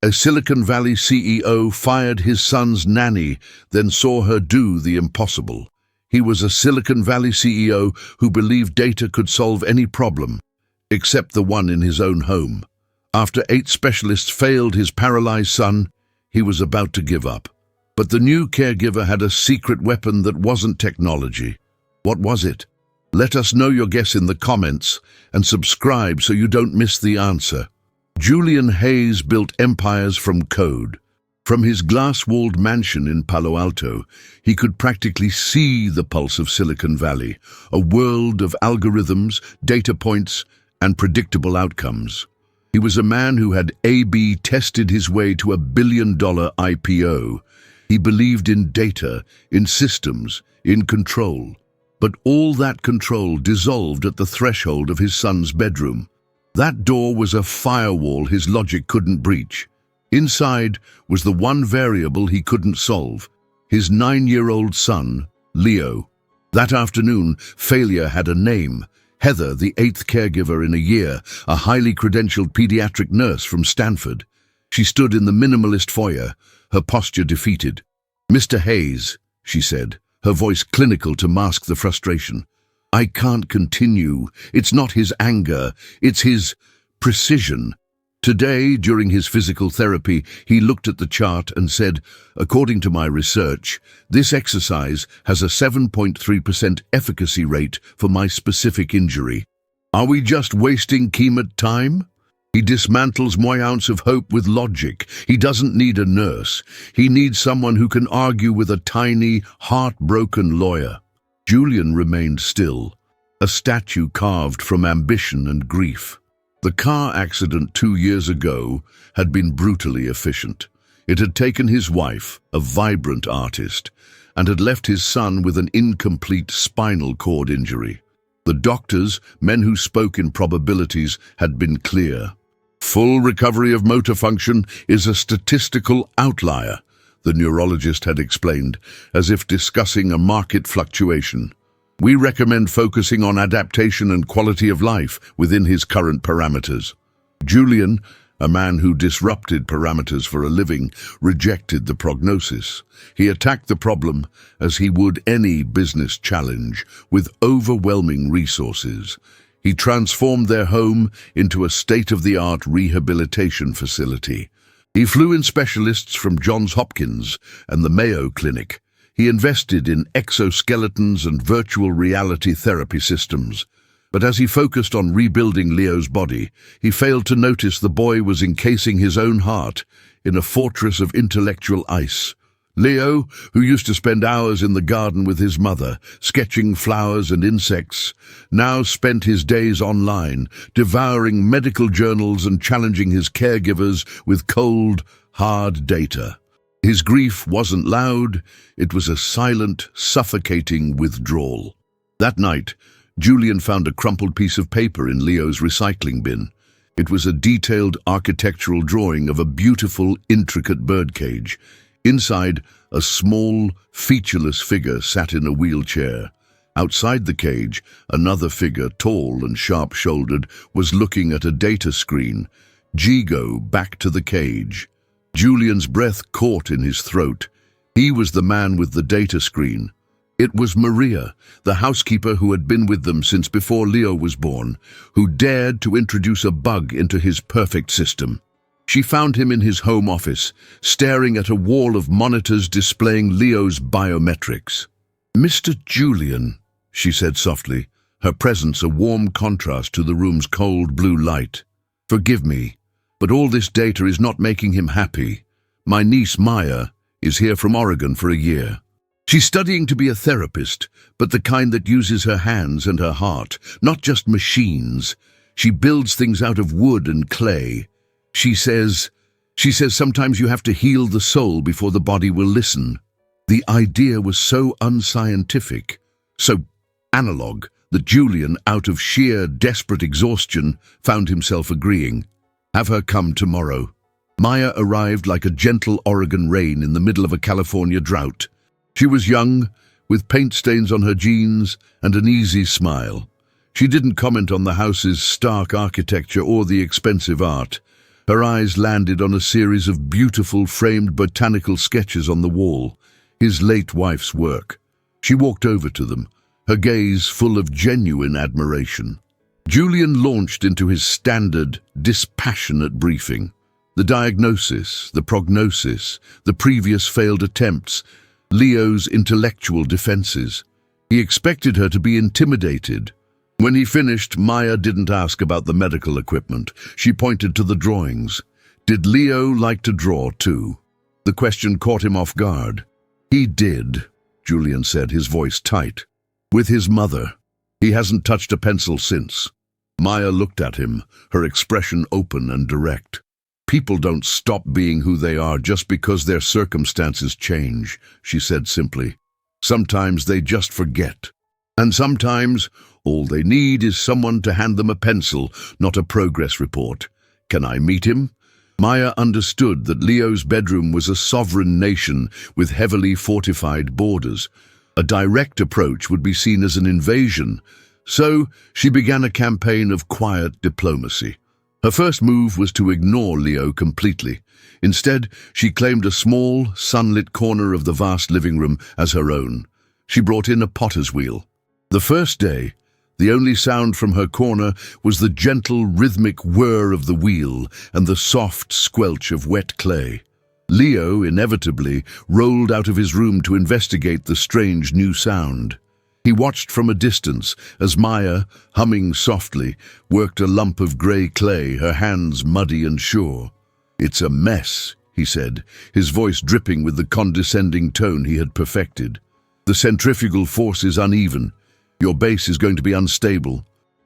A Silicon Valley CEO fired his son's nanny, then saw her do the impossible. He was a Silicon Valley CEO who believed data could solve any problem, except the one in his own home. After 8 specialists failed his paralyzed son, he was about to give up. But the new caregiver had a secret weapon that wasn't technology. What was it? Let us know your guess in the comments and subscribe so you don't miss the answer. Julian Hayes built empires from code. From his glass-walled mansion in Palo Alto, he could practically see the pulse of Silicon Valley, a world of algorithms, data points, and predictable outcomes. He was a man who had A/B tested his way to a billion-dollar IPO. He believed in data, in systems, in control. But all that control dissolved at the threshold of his son's bedroom. That door was a firewall his logic couldn't breach. Inside was the one variable he couldn't solve: his 9-year-old son, Leo. That afternoon, failure had a name. Heather, the 8th caregiver in a year, a highly credentialed pediatric nurse from Stanford. She stood in the minimalist foyer, her posture defeated. "Mr. Hayes," she said, her voice clinical to mask the frustration. "I can't continue. It's not his anger, it's his precision." Today, during his physical therapy, he looked at the chart and said, "According to my research, this exercise has a 7.3% efficacy rate for my specific injury. Are we just wasting chemo time?" He dismantles my ounce of hope with logic. He doesn't need a nurse. He needs someone who can argue with a tiny, heartbroken lawyer. Julian remained still, a statue carved from ambition and grief. The car accident 2 years ago had been brutally efficient. It had taken his wife, a vibrant artist, and had left his son with an incomplete spinal cord injury. The doctors, men who spoke in probabilities, had been clear. "Full recovery of motor function is a statistical outlier," the neurologist had explained, as if discussing a market fluctuation. "We recommend focusing on adaptation and quality of life within his current parameters." Julian, a man who disrupted parameters for a living, rejected the prognosis. He attacked the problem as he would any business challenge, with overwhelming resources. He transformed their home into a state-of-the-art rehabilitation facility. He flew in specialists from Johns Hopkins and the Mayo Clinic. He invested in exoskeletons and virtual reality therapy systems. But as he focused on rebuilding Leo's body, he failed to notice the boy was encasing his own heart in a fortress of intellectual ice. Leo, who used to spend hours in the garden with his mother, sketching flowers and insects, now spent his days online, devouring medical journals and challenging his caregivers with cold, hard data. His grief wasn't loud, it was a silent, suffocating withdrawal. That night, Julian found a crumpled piece of paper in Leo's recycling bin. It was a detailed architectural drawing of a beautiful, intricate birdcage. Inside, a small, featureless figure sat in a wheelchair. Outside the cage, another figure, tall and sharp-shouldered, was looking at a data screen. "Jigo, back to the cage." Julian's breath caught in his throat. He was the man with the data screen. It was Maria, the housekeeper who had been with them since before Leo was born, who dared to introduce a bug into his perfect system. She found him in his home office, staring at a wall of monitors displaying Leo's biometrics. "Mr. Julian," she said softly, her presence a warm contrast to the room's cold blue light. "Forgive me, but all this data is not making him happy. My niece, Maya, is here from Oregon for a year. She's studying to be a therapist, but the kind that uses her hands and her heart, not just machines. She builds things out of wood and clay. She says sometimes you have to heal the soul before the body will listen." The idea was so unscientific, so analog, that Julian, out of sheer desperate exhaustion, found himself agreeing. "Have her come tomorrow." Maya arrived like a gentle Oregon rain in the middle of a California drought. She was young, with paint stains on her jeans and an easy smile. She didn't comment on the house's stark architecture or the expensive art. Her eyes landed on a series of beautiful framed botanical sketches on the wall, his late wife's work. She walked over to them, her gaze full of genuine admiration. Julian launched into his standard, dispassionate briefing. The diagnosis, the prognosis, the previous failed attempts, Leo's intellectual defenses. He expected her to be intimidated. When he finished, Maya didn't ask about the medical equipment. She pointed to the drawings. Did Leo like to draw too? The question caught him off guard. He did, Julian said, his voice tight. With his mother. He hasn't touched a pencil since. Maya looked at him, her expression open and direct. People don't stop being who they are just because their circumstances change, she said simply. Sometimes they just forget. And sometimes all they need is someone to hand them a pencil, not a progress report. Can I meet him? Maya understood that Leo's bedroom was a sovereign nation with heavily fortified borders. A direct approach would be seen as an invasion. So she began a campaign of quiet diplomacy. Her first move was to ignore Leo completely. Instead, she claimed a small, sunlit corner of the vast living room as her own. She brought in a potter's wheel. The first day, the only sound from her corner was the gentle, rhythmic whir of the wheel and the soft squelch of wet clay. Leo, inevitably, rolled out of his room to investigate the strange new sound. He watched from a distance as Maya, humming softly, worked a lump of grey clay, her hands muddy and sure. "It's a mess," he said, his voice dripping with the condescending tone he had perfected. "The centrifugal force is uneven. Your base is going to be unstable."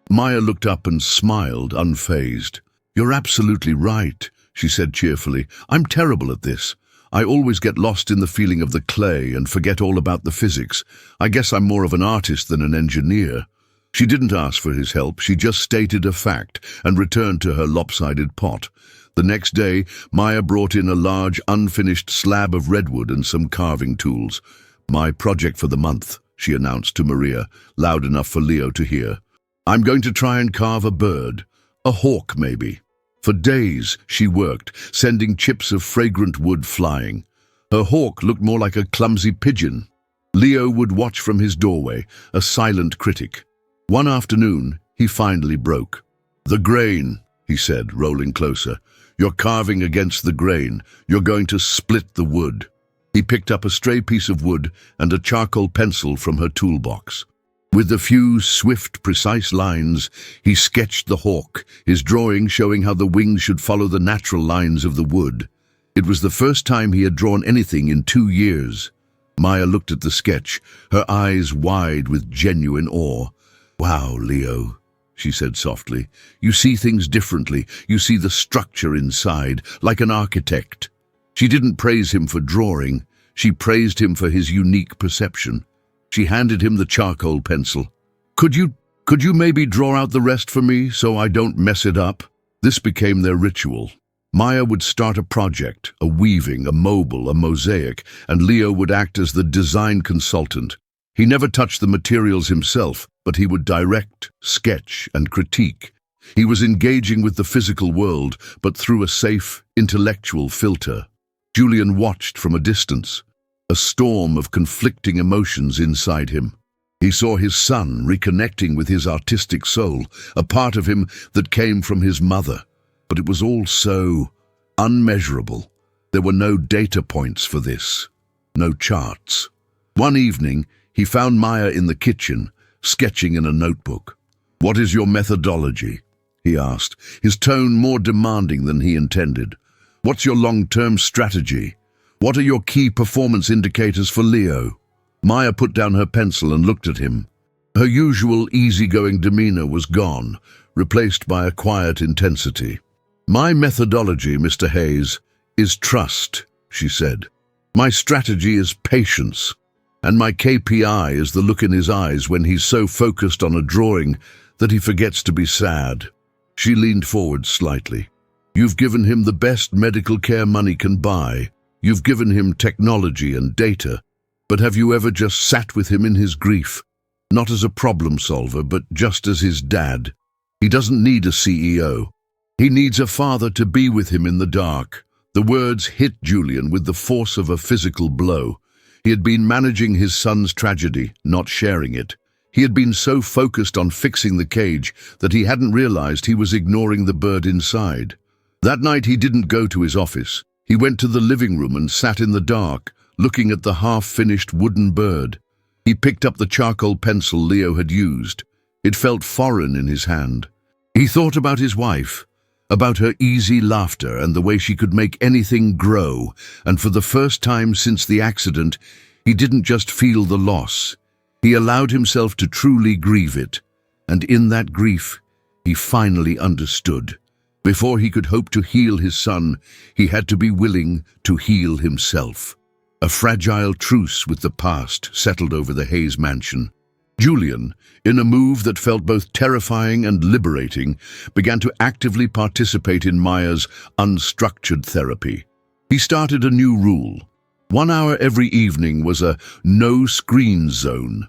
Maya looked up and smiled, unfazed. "You're absolutely right," she said cheerfully. "I'm terrible at this. I always get lost in the feeling of the clay and forget all about the physics. I guess I'm more of an artist than an engineer." She didn't ask for his help, she just stated a fact and returned to her lopsided pot. The next day, Maya brought in a large, unfinished slab of redwood and some carving tools. "My project for the month," she announced to Maria, loud enough for Leo to hear. "I'm going to try and carve a bird. A hawk, maybe." For days she worked, sending chips of fragrant wood flying. Her hawk looked more like a clumsy pigeon. Leo would watch from his doorway, a silent critic. One afternoon, he finally broke. "The grain," he said, rolling closer. "You're carving against the grain. You're going to split the wood." He picked up a stray piece of wood and a charcoal pencil from her toolbox. With a few swift, precise lines, he sketched the hawk, his drawing showing how the wings should follow the natural lines of the wood. It was the first time he had drawn anything in 2 years. Maya looked at the sketch, her eyes wide with genuine awe. "Wow, Leo," she said softly. "You see things differently. You see the structure inside, like an architect." She didn't praise him for drawing. She praised him for his unique perception. She handed him the charcoal pencil. Could you maybe draw out the rest for me so I don't mess it up?" This became their ritual. Maya would start a project, a weaving, a mobile, a mosaic, and Leo would act as the design consultant. He never touched the materials himself, but he would direct, sketch, and critique. He was engaging with the physical world, but through a safe, intellectual filter. Julian watched from a distance, a storm of conflicting emotions inside him. He saw his son reconnecting with his artistic soul, a part of him that came from his mother. But it was all so unmeasurable. There were no data points for this, no charts. One evening, he found Maya in the kitchen, sketching in a notebook. "What is your methodology?" he asked, his tone more demanding than he intended. "What's your long-term strategy? What are your key performance indicators for Leo?" Maya put down her pencil and looked at him. Her usual easygoing demeanor was gone, replaced by a quiet intensity. "My methodology, Mr. Hayes, is trust," she said. "My strategy is patience, and my KPI is the look in his eyes when he's so focused on a drawing that he forgets to be sad." She leaned forward slightly. "You've given him the best medical care money can buy. You've given him technology and data, but have you ever just sat with him in his grief? Not as a problem solver, but just as his dad. He doesn't need a CEO. He needs a father to be with him in the dark. The words hit Julian with the force of a physical blow. He had been managing his son's tragedy, not sharing it. He had been so focused on fixing the cage that he hadn't realized he was ignoring the bird inside. That night he didn't go to his office. He went to the living room and sat in the dark, looking at the half-finished wooden bird. He picked up the charcoal pencil Leo had used. It felt foreign in his hand. He thought about his wife, about her easy laughter and the way she could make anything grow, and for the first time since the accident, he didn't just feel the loss. He allowed himself to truly grieve it, and in that grief, he finally understood. Before he could hope to heal his son, he had to be willing to heal himself. A fragile truce with the past settled over the Hayes mansion. Julian, in a move that felt both terrifying and liberating, began to actively participate in Maya's unstructured therapy. He started a new rule. 1 hour every evening was a no-screen zone.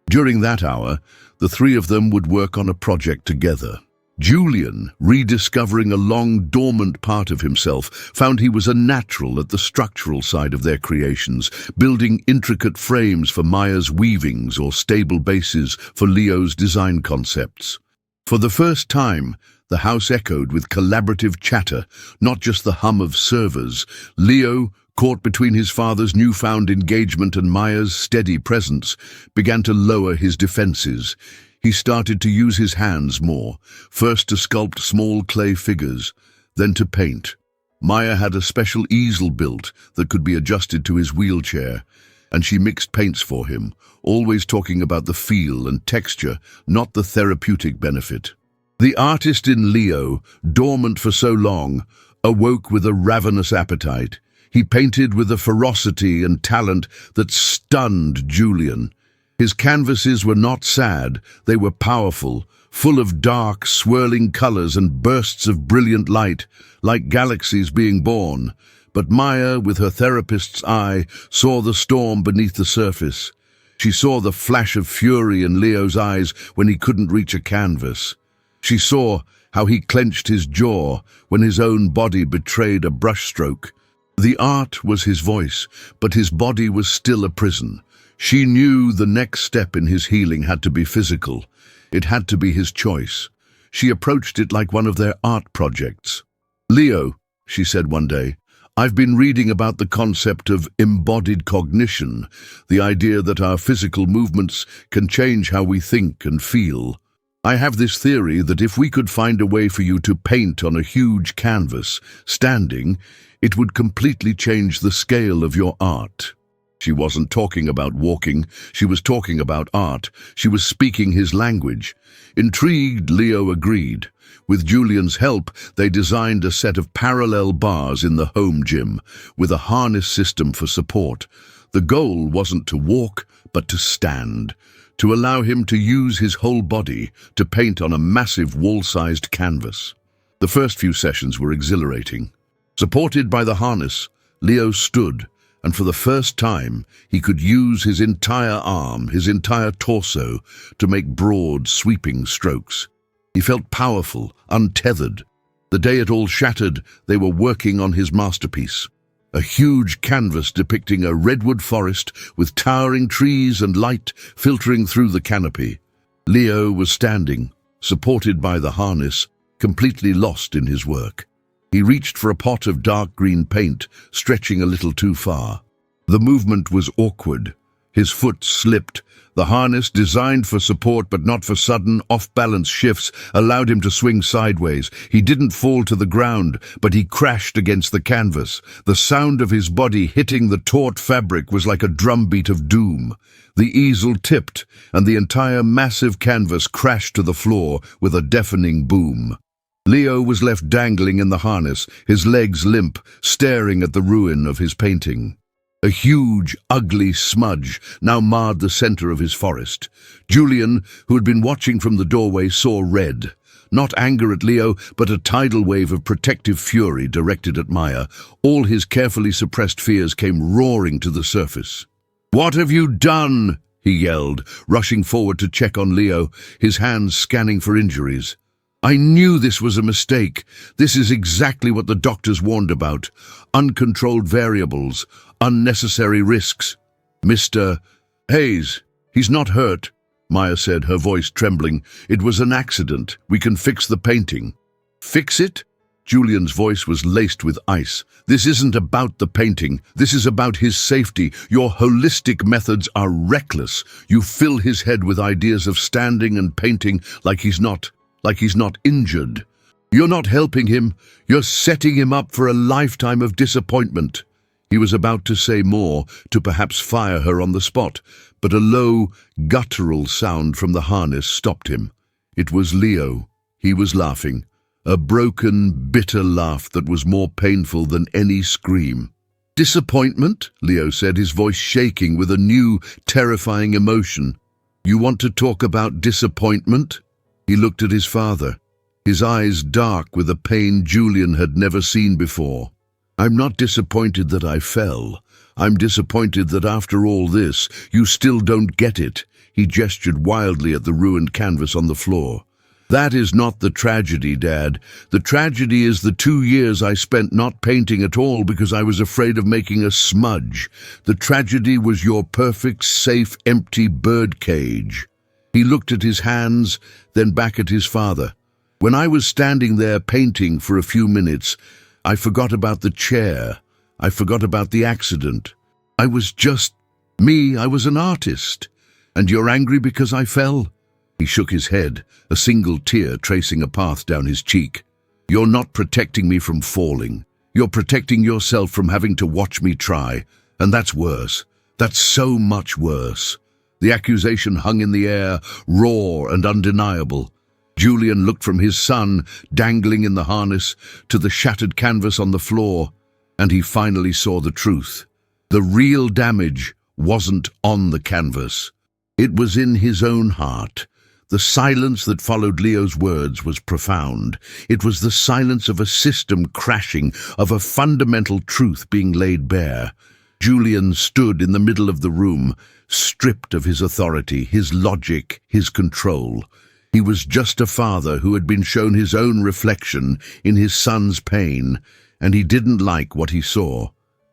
During that hour, the three of them would work on a project together. Julian, rediscovering a long-dormant part of himself, found he was a natural at the structural side of their creations, building intricate frames for Maya's weavings or stable bases for Leo's design concepts. For the first time, the house echoed with collaborative chatter, not just the hum of servers. Leo, caught between his father's newfound engagement and Maya's steady presence, began to lower his defenses. He started to use his hands more, first to sculpt small clay figures, then to paint. Maya had a special easel built that could be adjusted to his wheelchair, and she mixed paints for him, always talking about the feel and texture, not the therapeutic benefit. The artist in Leo, dormant for so long, awoke with a ravenous appetite. He painted with a ferocity and talent that stunned Julian. His canvases were not sad, they were powerful, full of dark, swirling colors and bursts of brilliant light, like galaxies being born. But Maya, with her therapist's eye, saw the storm beneath the surface. She saw the flash of fury in Leo's eyes when he couldn't reach a canvas. She saw how he clenched his jaw when his own body betrayed a brushstroke. The art was his voice, but his body was still a prison. She knew the next step in his healing had to be physical. It had to be his choice. She approached it like one of their art projects. "Leo," she said one day, "I've been reading about the concept of embodied cognition, the idea that our physical movements can change how we think and feel. I have this theory that if we could find a way for you to paint on a huge canvas, standing, it would completely change the scale of your art." She wasn't talking about walking, she was talking about art. She was speaking his language. Intrigued, Leo agreed. With Julian's help, they designed a set of parallel bars in the home gym, with a harness system for support. The goal wasn't to walk, but to stand, to allow him to use his whole body to paint on a massive wall-sized canvas. The first few sessions were exhilarating. Supported by the harness, Leo stood, and for the first time, he could use his entire arm, his entire torso, to make broad, sweeping strokes. He felt powerful, untethered. The day it all shattered, they were working on his masterpiece. A huge canvas depicting a redwood forest with towering trees and light filtering through the canopy. Leo was standing, supported by the harness, completely lost in his work. He reached for a pot of dark green paint, stretching a little too far. The movement was awkward. His foot slipped. The harness, designed for support but not for sudden, off-balance shifts, allowed him to swing sideways. He didn't fall to the ground, but he crashed against the canvas. The sound of his body hitting the taut fabric was like a drumbeat of doom. The easel tipped, and the entire massive canvas crashed to the floor with a deafening boom. Leo was left dangling in the harness, his legs limp, staring at the ruin of his painting. A huge, ugly smudge now marred the center of his forest. Julian, who had been watching from the doorway, saw red. Not anger at Leo, but a tidal wave of protective fury directed at Maya. All his carefully suppressed fears came roaring to the surface. "What have you done?" he yelled, rushing forward to check on Leo, his hands scanning for injuries. I knew this was a mistake. This is exactly what the doctors warned about. Uncontrolled variables, unnecessary risks. Mr. Hayes, he's not hurt, Maya said, her voice trembling. It was an accident. We can fix the painting. Fix it? Julian's voice was laced with ice. This isn't about the painting. This is about his safety. Your holistic methods are reckless. You fill his head with ideas of standing and painting like he's not injured. You're not helping him. You're setting him up for a lifetime of disappointment. He was about to say more, to perhaps fire her on the spot, but a low, guttural sound from the harness stopped him. It was Leo. He was laughing. A broken, bitter laugh that was more painful than any scream. Disappointment? Leo said, his voice shaking with a new, terrifying emotion. You want to talk about disappointment? He looked at his father, his eyes dark with a pain Julian had never seen before. I'm not disappointed that I fell. I'm disappointed that after all this, you still don't get it. He gestured wildly at the ruined canvas on the floor. That is not the tragedy, Dad. The tragedy is the 2 years I spent not painting at all because I was afraid of making a smudge. The tragedy was your perfect, safe, empty bird cage. He looked at his hands, then back at his father. When I was standing there painting for a few minutes, I forgot about the chair. I forgot about the accident. I was just me. I was an artist. And you're angry because I fell? He shook his head, a single tear tracing a path down his cheek. You're not protecting me from falling. You're protecting yourself from having to watch me try. And that's worse. That's so much worse. The accusation hung in the air, raw and undeniable. Julian looked from his son, dangling in the harness, to the shattered canvas on the floor, and he finally saw the truth. The real damage wasn't on the canvas. It was in his own heart. The silence that followed Leo's words was profound. It was the silence of a system crashing, of a fundamental truth being laid bare. Julian stood in the middle of the room, stripped of his authority, his logic, his control. He was just a father who had been shown his own reflection in his son's pain, and he didn't like what he saw.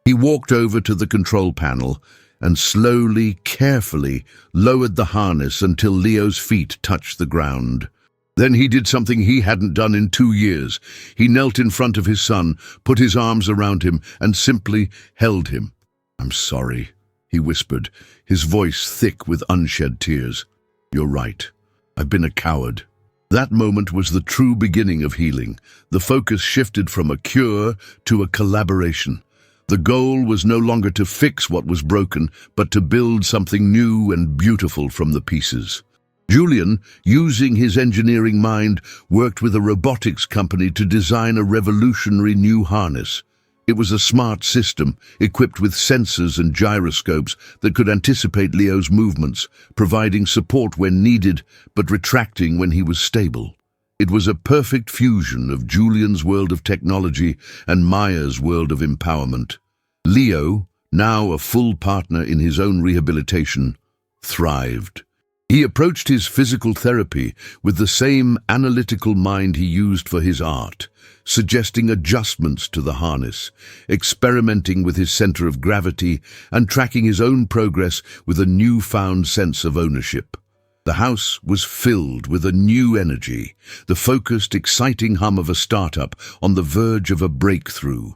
He walked over to the control panel and slowly, carefully lowered the harness until Leo's feet touched the ground. Then he did something he hadn't done in 2 years. He knelt in front of his son, put his arms around him, and simply held him. "I'm sorry," he whispered, his voice thick with unshed tears. "You're right. I've been a coward." That moment was the true beginning of healing. The focus shifted from a cure to a collaboration. The goal was no longer to fix what was broken, but to build something new and beautiful from the pieces. Julian, using his engineering mind, worked with a robotics company to design a revolutionary new harness. It was a smart system, equipped with sensors and gyroscopes that could anticipate Leo's movements, providing support when needed, but retracting when he was stable. It was a perfect fusion of Julian's world of technology and Maya's world of empowerment. Leo, now a full partner in his own rehabilitation, thrived. He approached his physical therapy with the same analytical mind he used for his art, suggesting adjustments to the harness, experimenting with his center of gravity, and tracking his own progress with a newfound sense of ownership. The house was filled with a new energy, the focused, exciting hum of a startup on the verge of a breakthrough.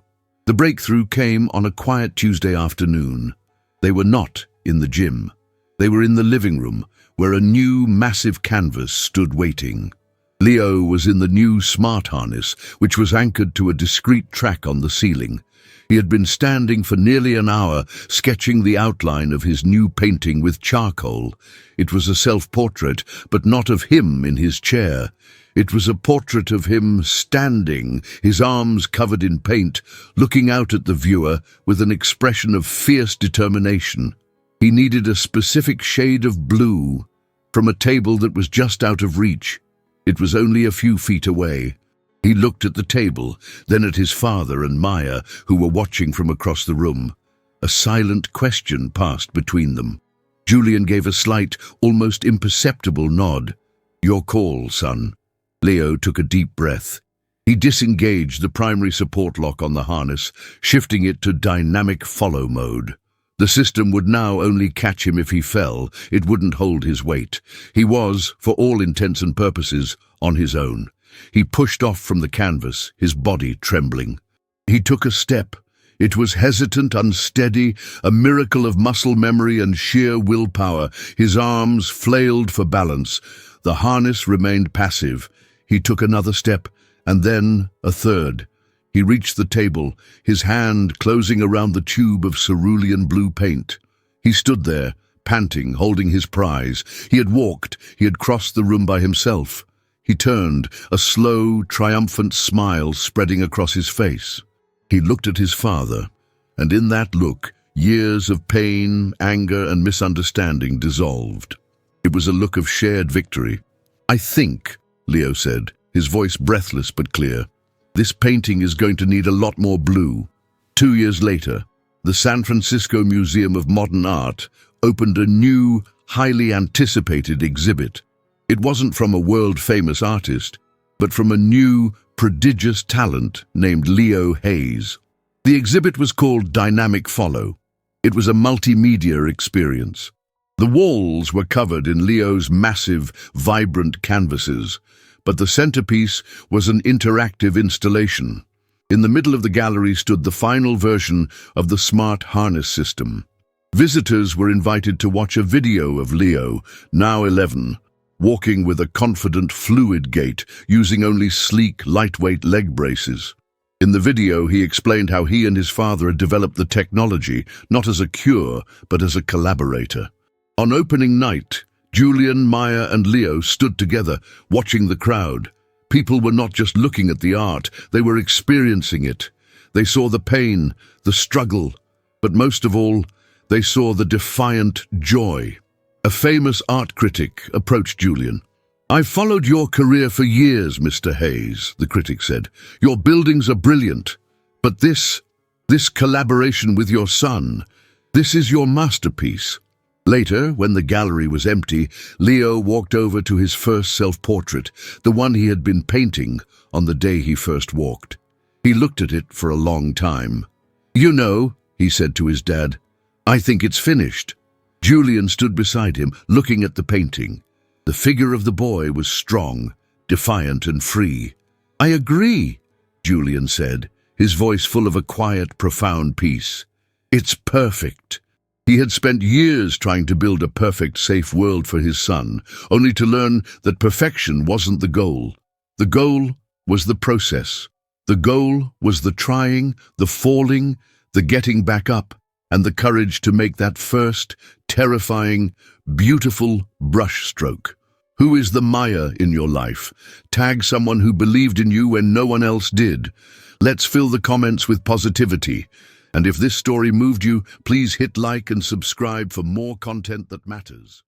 The breakthrough came on a quiet Tuesday afternoon. They were not in the gym. They were in the living room, where a new, massive canvas stood waiting. Leo was in the new smart harness, which was anchored to a discrete track on the ceiling. He had been standing for nearly an hour, sketching the outline of his new painting with charcoal. It was a self-portrait, but not of him in his chair. It was a portrait of him standing, his arms covered in paint, looking out at the viewer with an expression of fierce determination. He needed a specific shade of blue from a table that was just out of reach. It was only a few feet away. He looked at the table, then at his father and Maya, who were watching from across the room. A silent question passed between them. Julian gave a slight, almost imperceptible nod. "Your call, son." Leo took a deep breath. He disengaged the primary support lock on the harness, shifting it to dynamic follow mode. The system would now only catch him if he fell. It wouldn't hold his weight. He was, for all intents and purposes, on his own. He pushed off from the canvas, his body trembling. He took a step. It was hesitant, unsteady, a miracle of muscle memory and sheer willpower. His arms flailed for balance. The harness remained passive. He took another step, and then a third. He reached the table, his hand closing around the tube of cerulean blue paint. He stood there, panting, holding his prize. He had walked, he had crossed the room by himself. He turned, a slow, triumphant smile spreading across his face. He looked at his father, and in that look, years of pain, anger, and misunderstanding dissolved. It was a look of shared victory. "I think," Leo said, his voice breathless but clear, "this painting is going to need a lot more blue." 2 years later, the San Francisco Museum of Modern Art opened a new, highly anticipated exhibit. It wasn't from a world-famous artist, but from a new, prodigious talent named Leo Hayes. The exhibit was called Dynamic Follow. It was a multimedia experience. The walls were covered in Leo's massive, vibrant canvases, but the centerpiece was an interactive installation. In the middle of the gallery stood the final version of the smart harness system. Visitors were invited to watch a video of Leo, now 11, walking with a confident, fluid gait, using only sleek, lightweight leg braces. In the video, he explained how he and his father had developed the technology, not as a cure, but as a collaborator. On opening night, Julian, Maya, and Leo stood together, watching the crowd. People were not just looking at the art, they were experiencing it. They saw the pain, the struggle, but most of all, they saw the defiant joy. A famous art critic approached Julian. "I've followed your career for years, Mr. Hayes," the critic said. "Your buildings are brilliant, but this collaboration with your son, this is your masterpiece." Later, when the gallery was empty, Leo walked over to his first self-portrait, the one he had been painting on the day he first walked. He looked at it for a long time. "You know," he said to his dad, "I think it's finished." Julian stood beside him, looking at the painting. The figure of the boy was strong, defiant and free. "I agree," Julian said, his voice full of a quiet, profound peace. "It's perfect." He had spent years trying to build a perfect, safe world for his son, only to learn that perfection wasn't the goal. The goal was the process. The goal was the trying, the falling, the getting back up, and the courage to make that first, terrifying, beautiful brushstroke. Who is the Maya in your life? Tag someone who believed in you when no one else did. Let's fill the comments with positivity. And if this story moved you, please hit like and subscribe for more content that matters.